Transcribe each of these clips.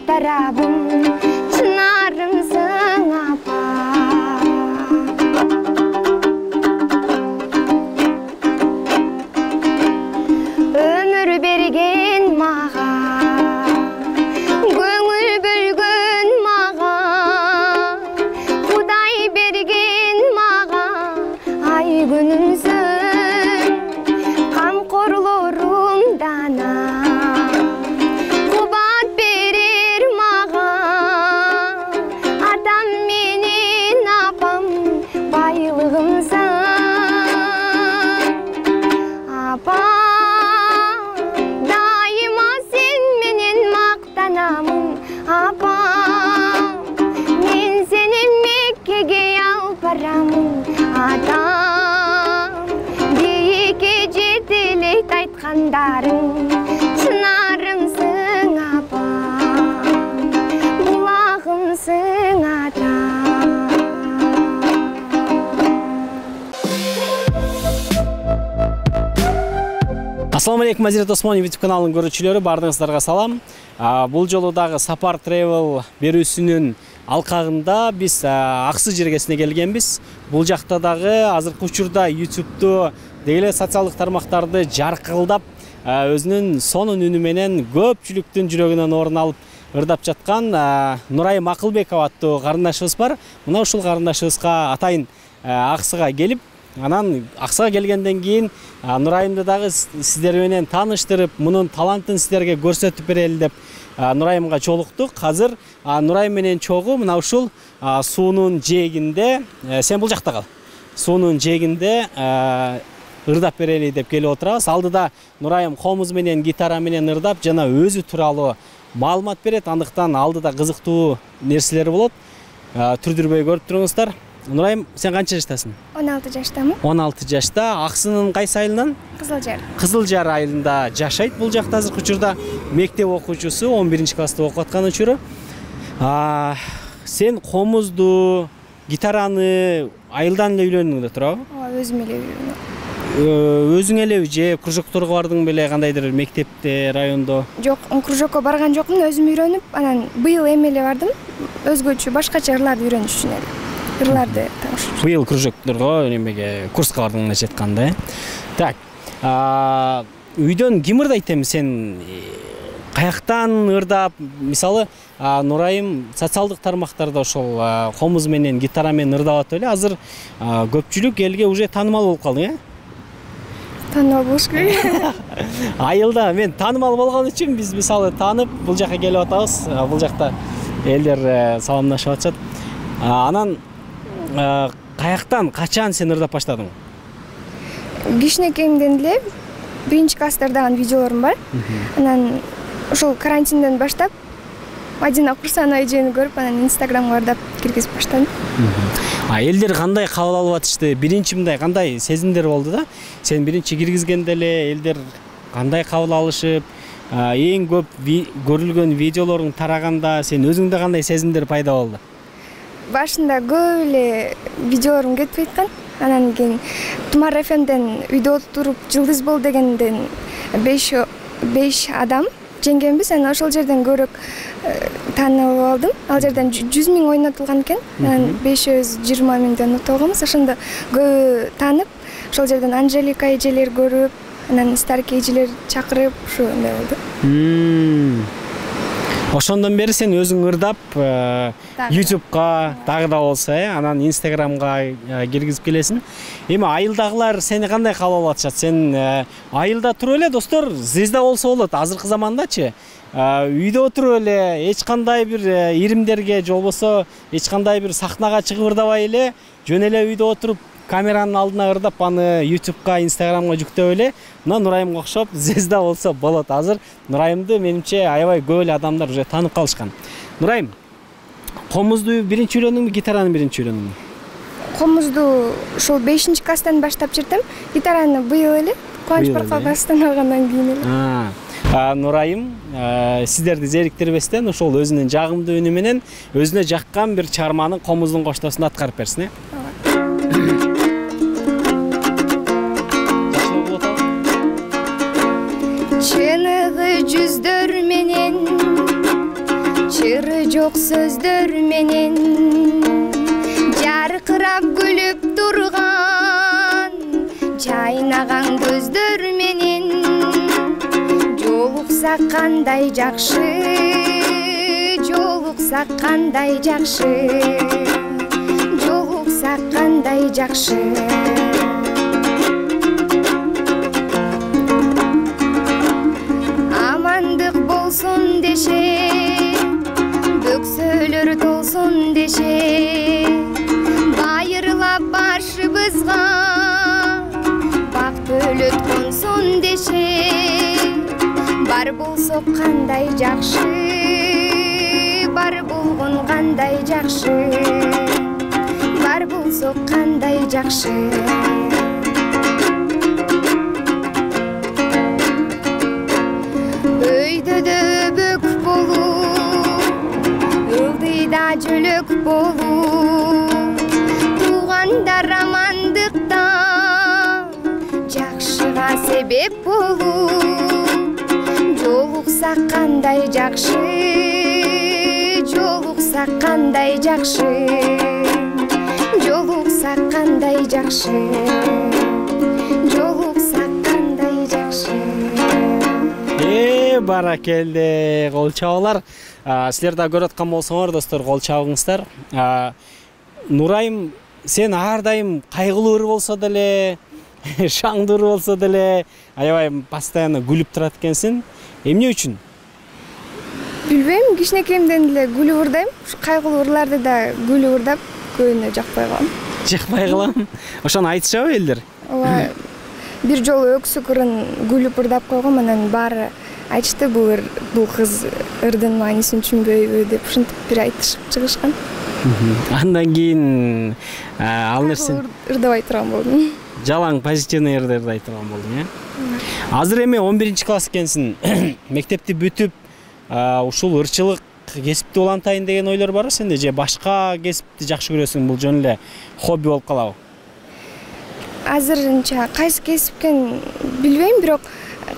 tarabım, çınarımsın apa. Ömür bergen mağa, göңül bölgün mağa, Kuday bergen mağa, ay günümsün, kamkorlarımdan kubat verir mağa, atam menin apam, baylığımsın, apa. Men seni Mekke'ge yalvaramın adam, beyike жетелейт айтқандарың, шынарымсың апам, бұлағымсың атам. Ассаламу алейкум, Азирет Осмонов YouTube каналының көрүүчүлөрү, бардыңыздарга салам. Бул жолу дагы Сапар Travel берүүсүнүн алкагында биз Аксы жергесине келгенбиз. Бул жакта дагы азыркы учурда YouTube'ду деги социалдык тармактарды жаркылдап, өзүнүн сонун үнү менен көпчүлүктүн жүрөгүнөн орун алып ырдап жаткан Нурайым Акылбекова аттуу карындашыбыз бар. Мына ушул карындашыбызга атайын Аксыга келип, анан Аксыга келгенден кийин Нурайымды дагы сиздер менен тааныштырып, мунун талантын сиздерге көрсөтүп берели деп Нурайымга жолуктук. Азыр Нурайым менен чогуу мына ушул суунун жээгинде, сен бул жакта кал. Суунун жээгинде ырдап берели деп келип отурабыз. Алдыда Нурайым комуз менен, гитара менен ырдап, жана өзү тууралуу маалымат берет. Андыктан алдыда кызыктуу нерселер болот. Түрдүрбөй көрүп туруңуздар. Нурайым, сен канча жаштасың? 16 жаштамын. 16 жашта. Аксынын кайсы айылынан? Кызылжар. Кызылжар айылында жашайт бул жакта азыркы учурда. Мектеп окуучусу, 11-класста окуп аткан учуру. Сен комузду, гитараны айылдан эле үйрөндүң да туурабы? Өзүм эле үйрөндүм. Өзүң эле же кружокторго бардың беле, кандайдыр мектепте, райондо? Жок, кружокко барган жокмун, өзүм үйрөнүп, анан быйыл эми эле бардым. Өзгөчө башкача ырларды үйрөнүш үчүн эле. Ырларды таанышып. Быйыл кружокторго, немеге курска бардың эле жатканда. Так. Үйдөн ким ырдайт эми, сен каяктан ырдап, мисалы, Нурайым социалдык тармактарда ошол комуз менен, гитара менен ырдап атып эле, азыр көпчүлүк элге уже таанымал болуп калдың, Таанымал болуш керек. Айылда мен таанымал болгон үчүн биз мисалы таанып бул жака келип атабыз. Бул жакта элдер саламдашып атышат. Анан каяктан, качан сен ырдап баштадың? Кичинекейимден эле 1-класста ырдаган видеолорум бар. Анан ошол карантинден баштап Мадина Курсанова эжени көрүп, анан Инстаграмга ырдап киргизип баштадым. Элдер кандай кабыл алып атышты? Биринчи мындай кандай сезимдер болду да? Сен биринчи киргизгенде эле элдер кандай кабыл алышып, эң көп көрүлгөн видеолоруң тараганда сен өзүңдө кандай сезимдер пайда болду? Башында көп эле видеолорум кетип айткан. Анан кийин Тумар ФМден үйдө отуруп жылдыз бол дегенден 5 адам жеңгенбиз. Анан ошол жерден көрүп таанылып алдым. Ал жерден 100 000 ойнотулган экен. Анан 520 000ден утуп алганбыз. Ошондо көп таанып, ошол жерден Анжелика эжелер көрүп, анан Старки эжелер чакырып, ушундай болду. Ошондон бери сен өзүң ырдап, YouTube'га дагы да болсо, анан Instagram'га киргизип келесиң. Эми айылдагылар сени кандай кабыл алып атышат? Сен айылда туруп эле, достор, звезда болсо болот. Азыркы замандачы үйдө отуруп эле, эч кандай бир иримдерге, же болбосо эч кандай бир сахнага чыгып ырдабай эле, жөн эле үйдө отуруп камеранын алдына ырдап, аны YouTube'га, Instagram'га жүктөп эле, мына Нурайымга окшоп звезда болсо болот. Азыр Нурайымды менимче аябай көп эле адамдар уже таанып калышкан. Нурайым, комузду биринчи үйрөндүңбү, гитараны биринчи үйрөндүңбү? Комузду ошол 5-класстан баштап жүрдүм. Гитараны быйыл эле, Кубаныч Баркалбаевден алгандан кийин эле. Нурайым, сиздерди зериктербестен ошол өзүнүн жагымдуу үнү менен өзүнө жаккан бир чарманы комуздун коштосунда аткарып берсин, Чыныгы жүздөр менен чыры жок сөздөр менен жаркырап күлүп турган жайнаган көздөр менен жолуксак кандай жакшы жолуксак кандай жакшы жолуксак кандай жакшы амандык болсун деше бөксөлөр толсун деше байырлап башыбызга бак өлөт консун деше бар болсо кандай жакшы бар болгон кандай жакшы бар болсо кандай жакшы өйдөдө бөк болуп ылдыйда жөлөк болуп туугандар амандыкта жакшыга себеп болуп жолуксак кандай жакшы жолуксак кандай жакшы жолуксак кандай жакшы жолуксак кандай жакшы баракелде кол чабуулар. Силер да көрүп аткан болсоңор достор, кол чабыңыздар. Нурайым, сен ар дайым кайгылуу болсо деле, шаңдуу болсо деле, аябай постоянно күлүп турат экенсиң. Эмне үчүн? Билбейм, кичинекейимден эле күлүп урдайм. Кайгылуу ырларды да күлүп урдап, көбүнө жакпай калам. Жакпай калам. Ошону айтышабы элдер? Ооба. Бир жолу өксүк ырын күлүп урдап койгом, анан баары айтышты, бул кыз ырдын маанисин түшүнбөйбү деп ушинтип бир айтышып чыгышкан. Андан кийин ал нерсе ырдабай турган болдум. Жалаң позитивный ырдай турган болдуң, Азыр эми 11-класс экенсиң. Мектепти бүтүп, ушул ырчылык кесипти улантайын деген ойлор барбы сенде, же башка кесипти жакшы көрөсүң, бул жөн эле хобби болуп калабы? Азырынча кайсы кесипкен билбейм, бирок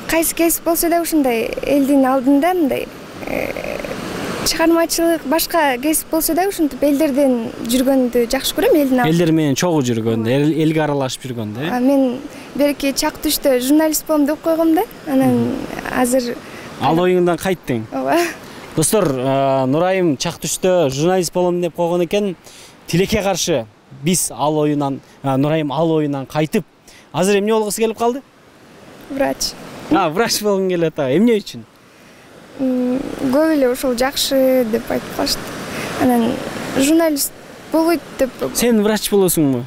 кайсы кесип болсо да ушундай элдин алдында мындай чыгармачылык, башка кесип болсо да ушинтип элдерден жүргөндү жакшы көрөм, элдин алдында. Элдер менен чогуу жүргөндү, элге аралашып жүргөндү, Мен берки чак түштө журналист болом деп койгом да. Анан азыр ал оюңдан кайттың. Ооба. Достор, Нурайым чак түштө журналист болом деп койгон экен. Тилекке каршы биз ал оюнан, Нурайым ал оюнан кайтып, азыр эмне болгусу келип калды? Врач. Врач болгун келет. Эмне үчүн? Көп эле ошол жакшы деп айтып калышты. Анан журналист болбойт деп. Сен врач болосуңбу?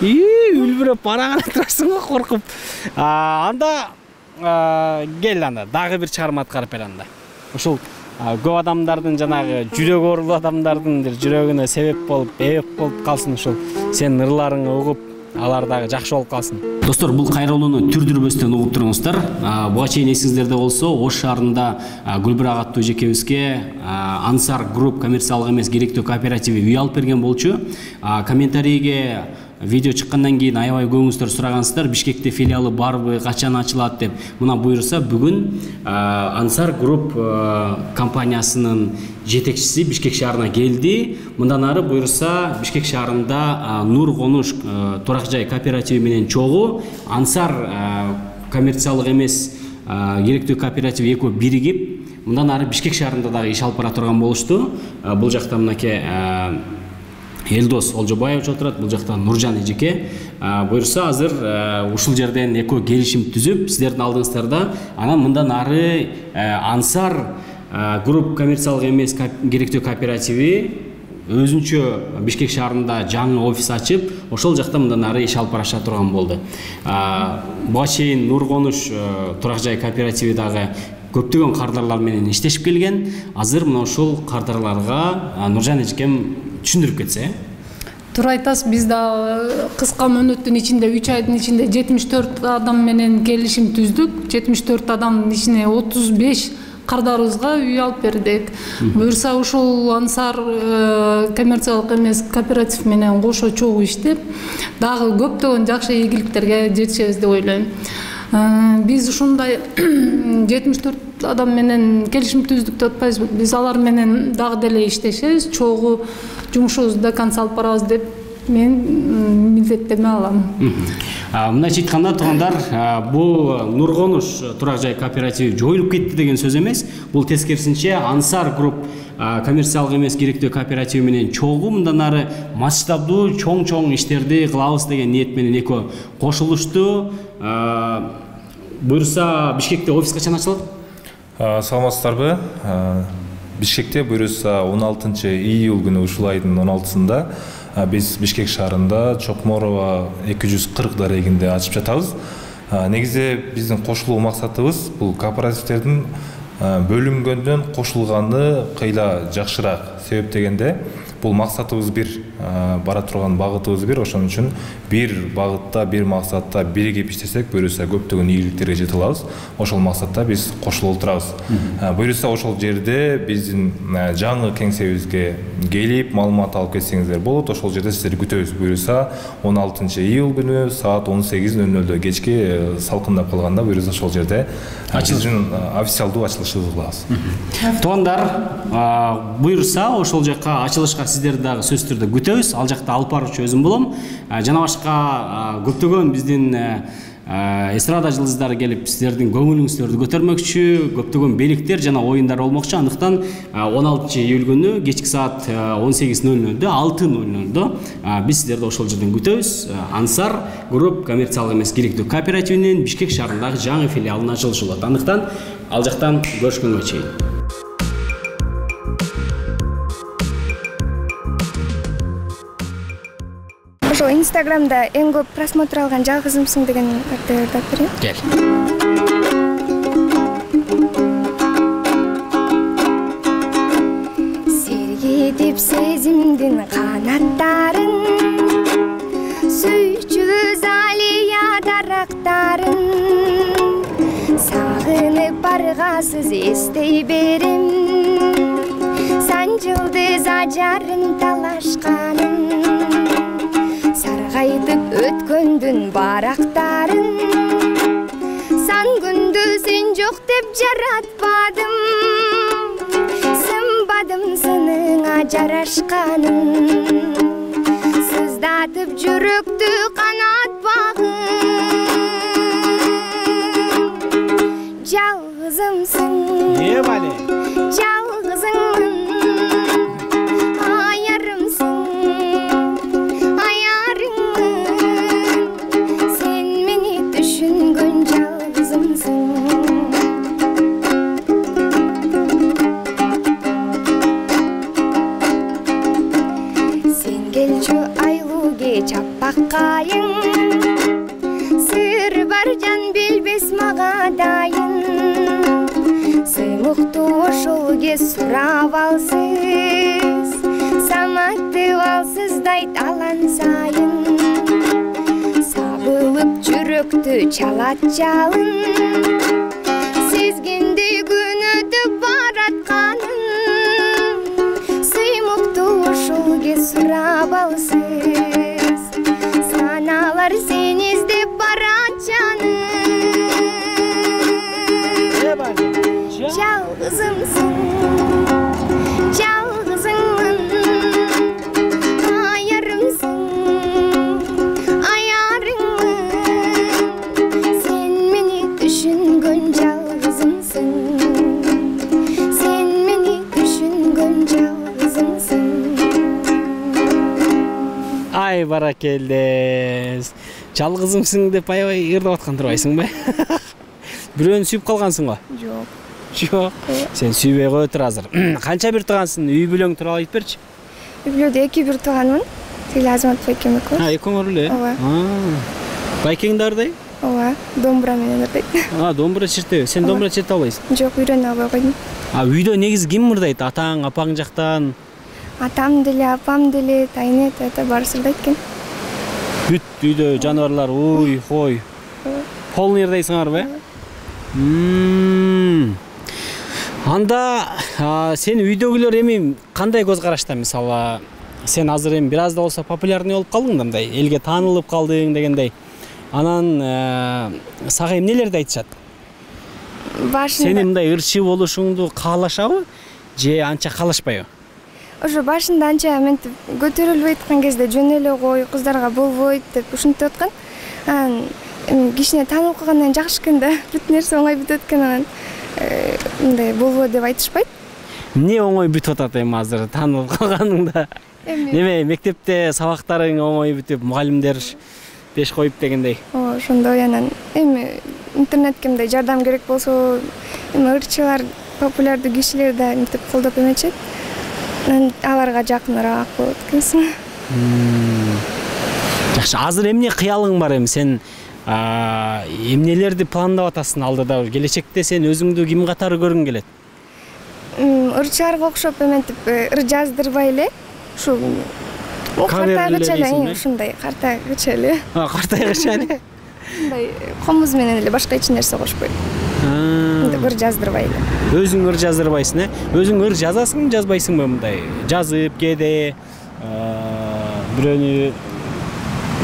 Үлбүрөп бараган турасың го коркуп. Анда кел анда дагы бир чыгарма аткарып бер анда. Ушул көп адамдардын жанагы жүрөк оорулуу адамдардын жүрөгүнө себеп болуп калсын ушул. Сен ырларыңы угуп, алар дагы жакшы болуп калсын. Достор, бул кайрылууну түрдүрбөстөн угуп туруңуздар. Буга чейин эсиңиздерде болсо, Ош шаарында Гүлбирак аттуу жекебизге Ансар Групп коммерциялык эмес керектүү кооперативи үй алып берген болчу. Комментарийге видео чыккандан кийин аябай көңүңүздөр сурагансыздар, Бишкекте филиалы барбы, качан ачылат деп. Мына буюрса бүгүн Ансар Групп компаниясынын жетекчиси Бишкек шаарына келди. Мындан ары буюрса Бишкек шаарында Нур Конуш турак жай кооперативи менен чогуу Ансар коммерциялык эмес керектүү кооперативи экөө биригип, мындан ары Бишкек шаарында дагы иш алып бара турган болушту. Бул жакта мынакей Элдос Олжобаевич отурат, бул жакта Нуржан эжеке. Буюрса азыр ушул жерден экөө келишим түзүп, сиздердин алдыңыздарда анан мындан ары Ансар Групп коммерциялык эмес керектүү кооперативи өзүнчө Бишкек шаарында жаңы офис ачып, ошол жакта мындан ары иш алып бараша турган болду. Буга чейин Нур Конуш турак жай кооперативи дагы көптөгөн кардарлар менен иштешип келген. Азыр мына ушул кардарларга Нуржан эжекем түшүндүрүп кетсе. Туура айтасыз, биз да кыска мөөнөттүн ичинде 3 айдын ичинде 74 адам менен келишим түздүк. 74 адамдын ичине 35 кардарыбызга үй алып бердик. Буюрса ушул Ансар коммерциялык эмес кооператив менен кошо чогуу иштеп, дагы көптөгөн жакшы ийгиликтерге жетишебиз деп ойлойм. Биз ушундай 74 адам менен келишим түздүк деп атпайбызбы? Биз алар менен дагы деле иштешебиз, чогуу жумушубузду до конца алып барабыз деп мен милдеттеме алам. Мындайча айтканда, туугандар, бул Нурконуш турак жай кооперативи жоюлуп кетти деген сөз эмес. Бул тескерисинче Ансар групп коммерциялык эмес керектүү кооперативи менен чогуу мындан ары масштабдуу чоң иштерди кылабыз деген ниет менен экөө кошулушту. Буюрса Бишкекте офис качан ачылат? Саламатсыздарбы? Бишкекте буюрса 16 июль күнү ушул айдын 16-сында биз Бишкек шаарында Чокморова 240 дарегинде ачып жатабыз. Негизи биздин кошулуу максатыбыз бул кооперативтердин бөлүнгөндөн кошулганы кыйла жакшыраак. Себеп дегенде бул максатыбыз бир, бара турган багытыбыз бир. Ошон үчүн бир багытта, бир максатта биригип иштесек, буюрса көптөгөн ийгиликтерге жете алабыз. Ошол максатта биз кошулуп отурабыз. Буюрса ошол жерде биздин жаңы кеңсебизге келип маалымат алып кетсеңиздер болот. Ошол жерде сиздерди күтөбүз. Буюрса 16 июль күнү саат 18:00 кечки салкындап калганда буюрса ошол жерде биздин официалдуу ачылышыбызды кылабыз. Туугандар, буюрса ошол жакка ачылышка сиздерди дагы сөзсүз түрдө күтөбүз. Ал жакта алып баруучу өзүм болом. Жана башка көптөгөн биздин эстрада жылдыздары келип сиздердин көңүлүңүздөрдү көтөрмөкчү, көптөгөн беликтер жана оюндар болмокчу. Андыктан 16 июль күнү кечки саат 18:00 6:00 биз сиздерди ошол жерден күтөбүз. Ансар групп коммерциялык эмес керектүү кооперативинин Бишкек шаарындагы жаңы филиалына ачылышы болот. Андыктан ал жактан көрүшкөнгө чейин. Ошо Инстаграмда эң көп просмотр алган жалгызымсың деген аттарды айтып берейин. Кел. Сергетип сезимдин канаттарын, сүйчүбүз алия дарактарын, сагынып баргасыз эстей берем, санжылдыз ажарын талашканын, саргайтып өткөндүн барактарын, сан күндү сен жок деп жаратпадым, сынбадым сыныңа жарашканын, сыздатып жүрөктү канатпагын, жалгызымсың, жалгызыңмын, чаппаккайың, сыр бар жан билбес мага дайын, сыймыктуу ошол кез сурап алсыз, саматтып алсыздай талан сайын, сабылып жүрөктү чалат жалын, сезгенде күн өтүп баратканын, сыймыктуу ошол кез сурап алсыз, саналар сен издеп барат жаным, жалгызымсың, жалгызыңмын, аярымсың, аярыңмын, сен мени түшүнгөн жалгызымсың, сен мени түшүнгөн жалгызымсың. Ай, баракелдес. Жалгызымсың деп аябай ырдап аткан турбайсыңбы? Бирөөнү сүйүп калгансың го? Жок. Жок. Сен сүйбөй коетур азыр. Канча бир туугансың? Үй бүлөң тууралуу айтып берчи. Үй бүлөдө 2 бир тууганмын. Тили Азамат байкем экөөбүз. Экөөңөр эле? Ооба. Байкең дардай? Ооба, домбура менен ырдайт. Домбура чертеби? Сен домбура черте албайсың? Жок, үйрөнүп албай койдум. Үйдө негизи ким ырдайт? Атаң, апаң жактан? Атам деле, апам деле, тайнет, баарысы ырдайт экен. Бүт үйдө жаныбарлар уй, хой. Полный ырдайсыңарбы? Анда сен үйдөгүлөр эми кандай көз карашта? Мисалы, сен азыр эми бир аз да болсо популярный болуп калдың да, мындай элге таанылып калдың дегендей. Анан сага эмнелерди айтышат? Башында Сени мындай ырчы болушуңду каалашабы же анча каалашпайбы? ошо башында анча мынтип көтөрүлбөй аткан кезде жөн эле кой, кыздарга болбойт деп ушинтип аткан. Анан кичине таанып калгандан кийин жакшы экен да, бүт нерсе оңой бүтөт экен, анан мындай болбоо деп айтышпайт. Эмне оңой бүтүп атат эми азыр таанып калганыңда? Неме мектепте сабактарың оңой бүтүп, мугалимдер пеш коюп дегендей? Ошондой. Анан эми интернетке мындай жардам керек болсо, эми ырчылар, популярдуу кишилер да мынтип колдоп эметишет. Аларга жакыныраак болот экенсиң. Жакшы, азыр эмне кыялың бар эми? Сен эмнелерди пландап атасың алдыда? Келечекте сен өзүңдү ким катары көргүң келет? Ырчыларга окшоп эметип ыр жаздырбай эле, ушу картайгыча эле, ушундай картайгыча эле. Картайгыча эле. Мындай комуз менен эле, башка эч нерсе кошпой. Мындай ыр жаздырбай эле. Өзүң ыр жаздырбайсың, Өзүң ыр жазасың, жазбайсыңбы мындай? Жазып, кээде бирөөнү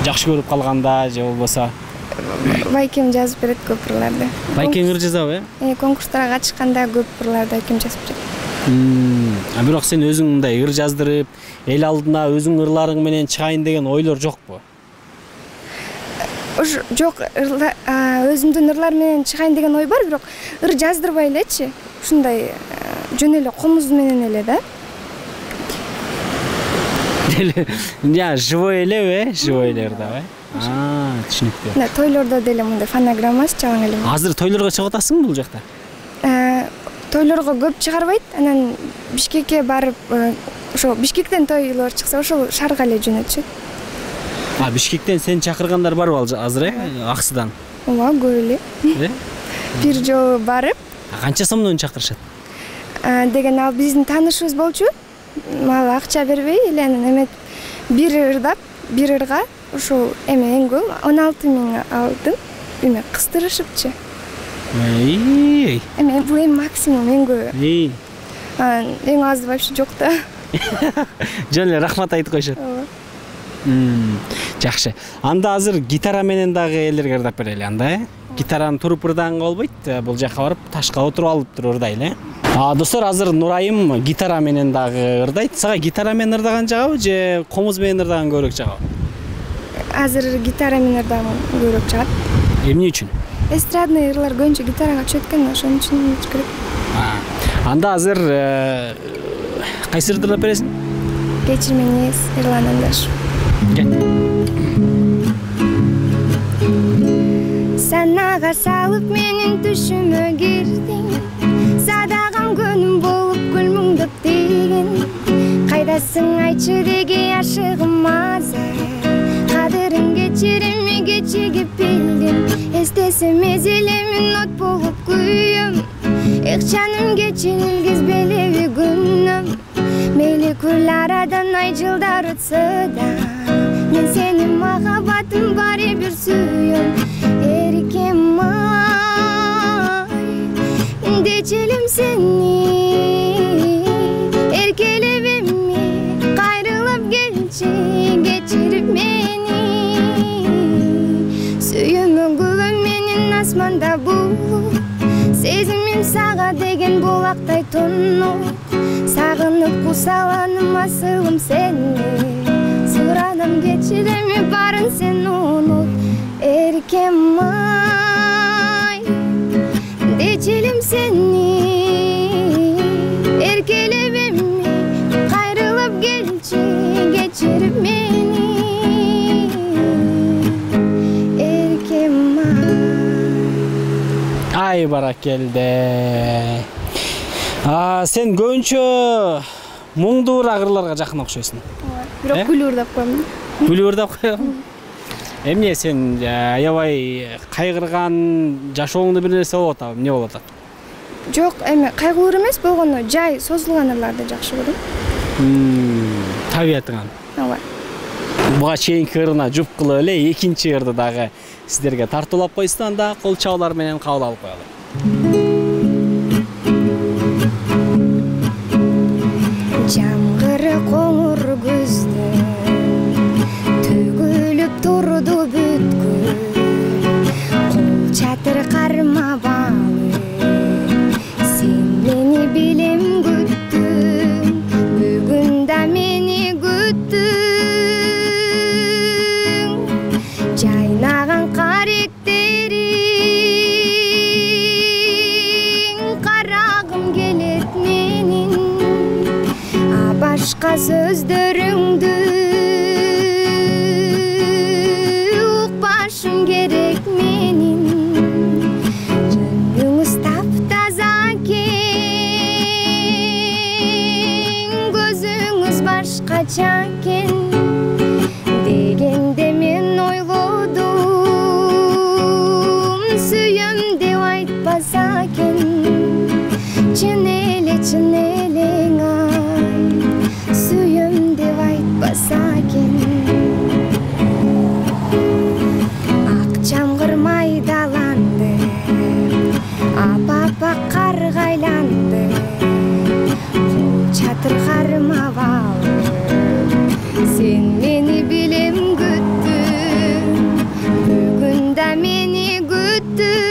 жакшы көрүп калганда же болбосо? Байкем жазып берет көп ырларды. Байкең ыр жазабы? Конкурстарга катышканда көп ырларды байкем жазып берет. Бирок сен өзүң мындай ыр жаздырып, эл алдына өзүң ырларың менен чыгайын деген ойлор жокпу? Жок, өзүмдүн ырлар менен чыгайын деген ой бар, бирок ыр жаздырбай элечи. Ушундай жөн эле комуз менен эле да. Живой элеби, живой эле ырдабы? Түшүнүктүү. Мына тойлордо деле мындай фонограммасы чалаң эле. Азыр тойлорго чыгып атасыңбы бул жакта? Тойлорго көп чыгарбайт. Анан Бишкекке барып, ошо Бишкектен тойлор чыкса, ошол шаарга эле жөнөтүшөт. Бишкектен сен чакыргандар барбы азыр, Аксыдан? Ооба, көп эле. Бир жолу барып. Канча сомдон чакырышат? Деген ал биздин таанышыбыз болчу. Мага акча бербей эле анан эме бир ырдап, бир ырга ошол эме эң көп 16 000 алдым. Эме кыстырышыпчы. Эме бул эң максимум, эң көбү. Эң азы вообще жок да. Жөн эле рахмат айтып коюшат. Жакшы. Анда азыр гитара менен дагы элерге ырдап берели анда, Гитараны туруп ырдаганга болбойт. Бул жака барып ташка отуруп алып туруп ырдайлы. Достор, азыр Нурайым гитара менен дагы ырдайт. Сага гитара менен ырдаган жагабы же комуз менен ырдаган көбүрөөк жагабы? Азыр гитара менен ырдаган көбүрөөк жагат. Эмне үчүн? Эстрадный ырлар көбүнчө гитарага түшөт экен, ошон үчүн керек. Анда азыр кайсы ырды ырдап бересиң? Кечир мени ырланыңдар. Санага салып менин түшүмө кирдиң, садагам көнүм болуп күлмүңдөп деген. Кайдасың айтчы деги ашыгым азыр, кадырын кечирими кечигип билдим. Эстесем эзелемин от болуп күйөм, эх жаным кечирилгизбелеби күнөм. Мейли күл арадан ай жылдар өтсө да, мен сени махаббатым баары бир сүйөм. Эркем ай, дечелим сени, эркелеп эми кайрылып келчи, кечирип мени. Сүйүүмө күбөм менин асманда булуп, сезимим сага деген булактай тонуп. Сагынып кусаланым асылым сени, суранам кечиреми барын сен унут. Эркем ай, дечелим сени, эркелеп эми кайрылып келчи, кечирип мени. Эркем Ай баракелде. Сен көбүнчө муңдуураак ырларга жакын окшойсуң. Бирок күлүү ырдап коем. Күлүү ырдап коем. Эмне сен аябай кайгырган, жашооңдо бир нерсе болуп атабы? Эмне болуп атат? Жок, эми кайгылуу эмес болгону, жай созулган ырларды жакшы көрөм. Табиятыңан. Ооба. Буга чейинки ырына жуп кылып эле экинчи ырды дагы сиздерге тартуулап койсун, анда кол чабуулар менен кабыл алып коелу. Жамгыры коңур күздө төгүлүп турду бүткүл, күттүң жайнаган каректериң карагым келет менин башка сөздөрүңдү укпашым керек менин жөнүңүз таптаза экен көзүңүз башкача экен дегенде мен ойлодум сүйөм деп айтпаса экен чын элең ай сүйөм деп айтпаса экен ак жамгыр майдаланды апа карга айланды кол чатыр кармап алып сен мени билем күттүң бүгүн да мени күттүң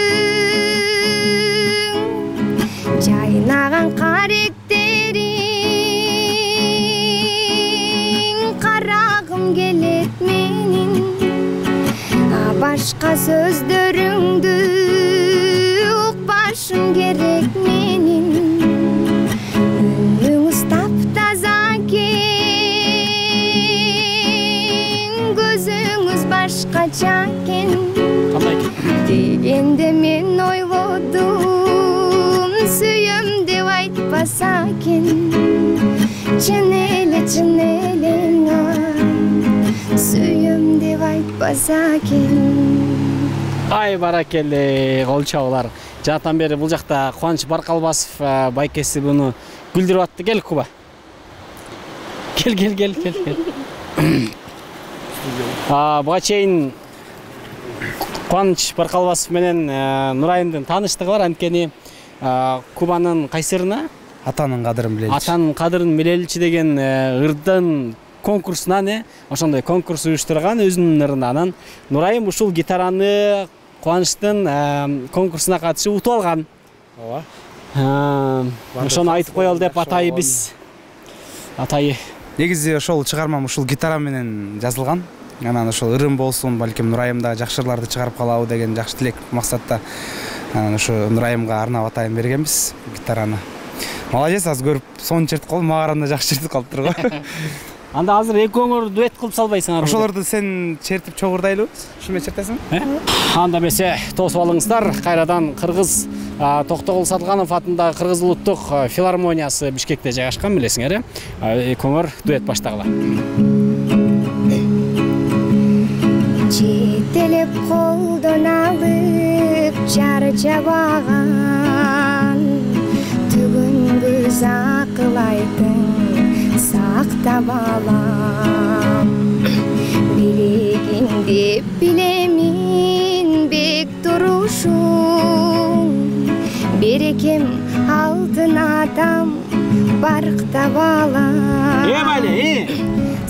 жайнаган каректериң карагым келет менин башка сөздөрүңдү укпашым керек менин өнүңүз таптаза экен көзүңүз башкача экен дегенде мен ойлодум сүйөм деп айтпаса экен чын элең ай сүйөм деп айтпаса экен Ай баракелли, кол чабуулар. Жаатан бери бул жакта Кубаныч Баркалбасов байкеси буну күлдүрүп атты. Кел Куба. Кел. Буга чейин Кубаныч Баркалбасов менен Нурайымдын тааныштыгы бар, анткени Кубанын кайсырына Атанын кадырын билеличи. Атанын кадырын билеличи деген ырдын конкурсунан ошондой конкурс уюштурган өзүнүн ырына. Анан Нурайым ушул гитараны Кубанычтын конкурсуна катышып утуп алган. Ооба. Ошону айтып коелу деп атайыбыз. Атайы. Негизи ошол чыгармам ушул гитара менен жазылган. Анан ошол ырым болсун, балким Нурайымда жакшы ырларды чыгарып калабы деген жакшы тилек максатта ошо Нурайымга арнап атайын бергенбиз гитараны. Молодец, аз көрүп сонун чертип калдым, мага караганда жакшы чертип калыптыр го. Анда азыр экөөңөр дуэт кылып салбайсыңар. Ошолорду сен чертип чогурдайлы? Шуме чертесиң? Анда бесе тосуп алыңыздар. Кайрадан Кыргыз Токтогул Сатылганов атындагы Кыргыз улуттук филармониясы Бишкекте жайгашкан, билесиңер. Экөөңөр дуэт баштагыла. Жетелеп колдон алып чарчабаган түгүнгүз акыл айтың сактап алам билегиңде билемин бек турушуң берекем алтын атам барктап алам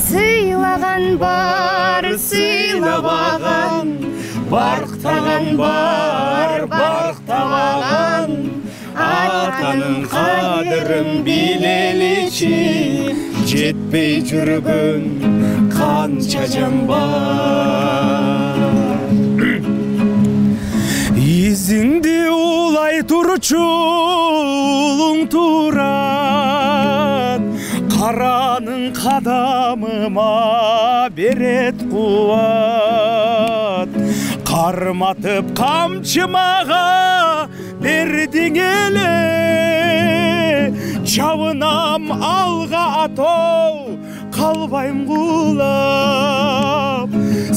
сыйлаган бар сыйлабаган барктаган бар барктабаган атанын кадырын билеличи жетпей жүргөн канча жан бар изиңди улай турчу улуң турат каранын кадамыма берет кубат карматып камчымага бердиң эле жабынам алга атоо калбайм кулап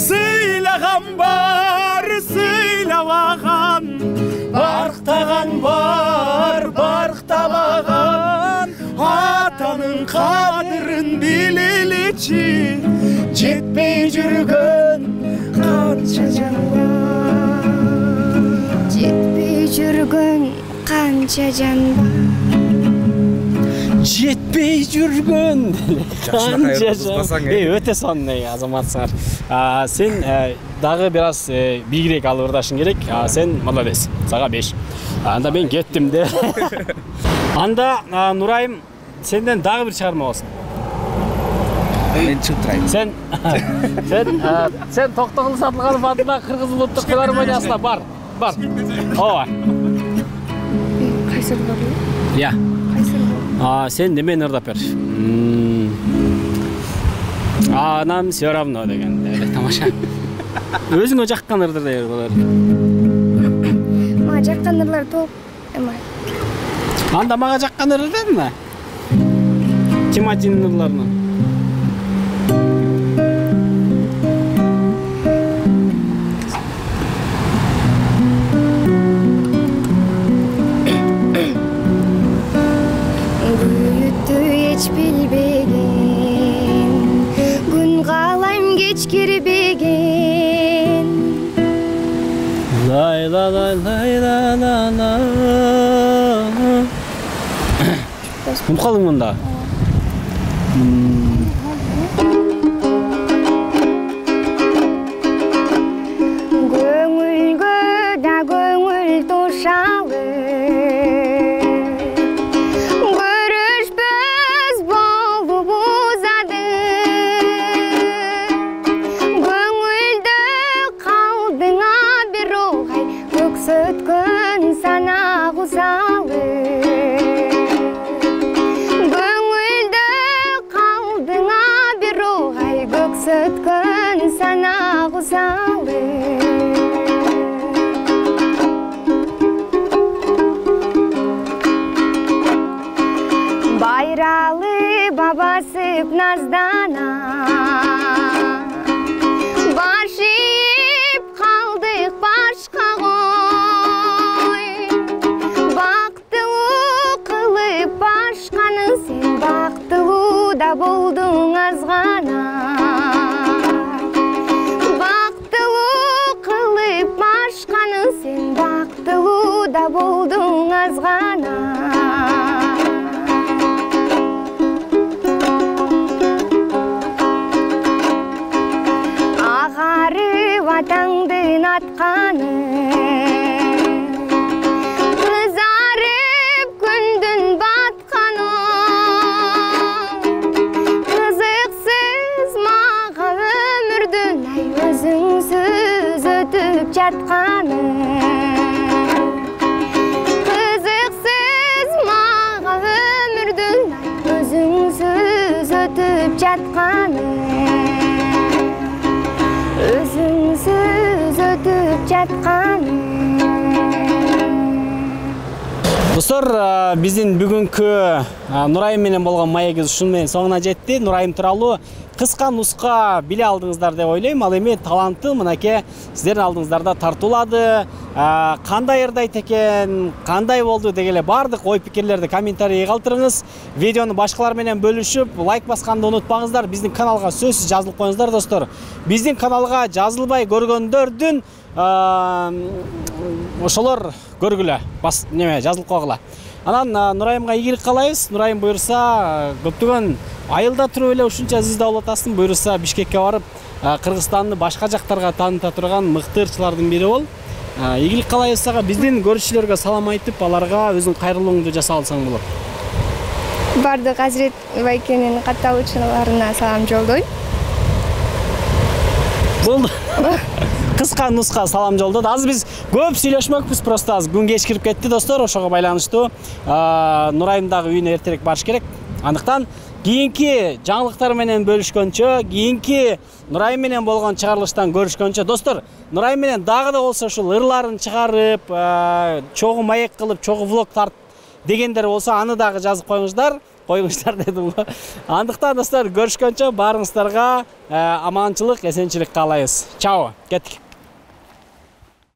сыйлаган бар сыйлабаган барктаган бар барктабаган атанын кадырын билеличи жетпей жүргөн канча жан бар жетпей жүргөн канча жан бар жетпей жүргөн канча жан өтө сонный азаматсыңар. Сен дагы бир аз бийигирээк алып ырдашың керек. Сен молодец. Сага 5. Анда мен кеттим де. Анда Нурайым сенден дагы бир чыгарма болсун. мен чыгып турайын. Сен Токтогул Сатылганов атындагы Кыргыз улуттук филармониясына бар. Ооба. Кайсыр бар? Я. Сен немени ырдап бер. Анам все равно деген эле тамаша. Өзүңө жаккан ырды дейер болор. Мага жаккан ырлар толук эмай. Анда мага жаккан ырды дедиңби? Тиматинин ырларынан. Hiç bilbegen, gün kalayım geç girbegen. Lay la la lay la la la. Unut kaldın bunda. Gönülgö da gönül toşalı. Ötkün sana güzalı. Gönülde kaldığına bir ruhay göksötkün sana güzalı. Bayralı babası nazdana başıyıp kaldık başka da buldun azgana. Baktılı kılıp başkanı sen baktılı da buldun azgana. Ağarı vatandan atkanı kızarıp gündün batkanı. Özüngsüz ötüp жатқаны Kızıksız mağa ömürdün Özüngsüz ötüp жатқаны Özüngsüz ötüp жатқаны Достор, биздин бүгүнкү Нурайым менен болгон маегибиз ушуну менен соңуна жетти. Нурайым тууралуу кыска нуска биле алдыңыздар деп ойлойм. Ал эми таланты мынакей сиздердин алдыңыздарда тартуулады. Кандай ырдайт экен, кандай болду деген эле бардык ой пикирлерди комментарийге калтырыңыз. Видеону башкалар менен бөлүшүп, лайк басканды унутпаңыздар. Биздин каналга сөзсүз жазылып коюңуздар, достор. Биздин каналга жазылбай көргөндөрдүн ошолор көргүлө, жазылып койгула. Анан Нурайымга ийгилик каалайбыз. Нурайым буйрса көптөгөн айылда туруп эле ушунча изде болуп атасың. Буйрса Бишкекке барып, Кыргызстанды башка жактарга тааныта турган мыкты ырчылардын бири бол. Ийгилик каалайбыз сага. Биздин көрүүчүлөргө салам айтып, аларга өзүң кайрылууңду жаса алсаң болот. Бардык Азирет Байкенин катталуучуларына салам жолдойм. Болду. Кыска нуска салам жолдоду. Азыр биз көп сүйлөшмөкпүз, просто аз күн кеч кирип кетти, достор. Ошого байланыштуу Нурайымдагы үйүнө эртерээк барыш керек. Андыктан кийинки жаңылыктар менен бөлүшкөнчө, кийинки Нурайым менен болгон чыгарылыштан көрүшкөнчө, достор, Нурайым менен дагы да болсо ушул ырларын чыгарып, чогуу маек кылып, чогуу влог тарт дегендер болсо, аны дагы жазып коюңуздар дедим го. Андыктан достор, көрүшкөнчө баарыңыздарга аманчылык, эсенчилик каалайбыз. Чао, кеттик.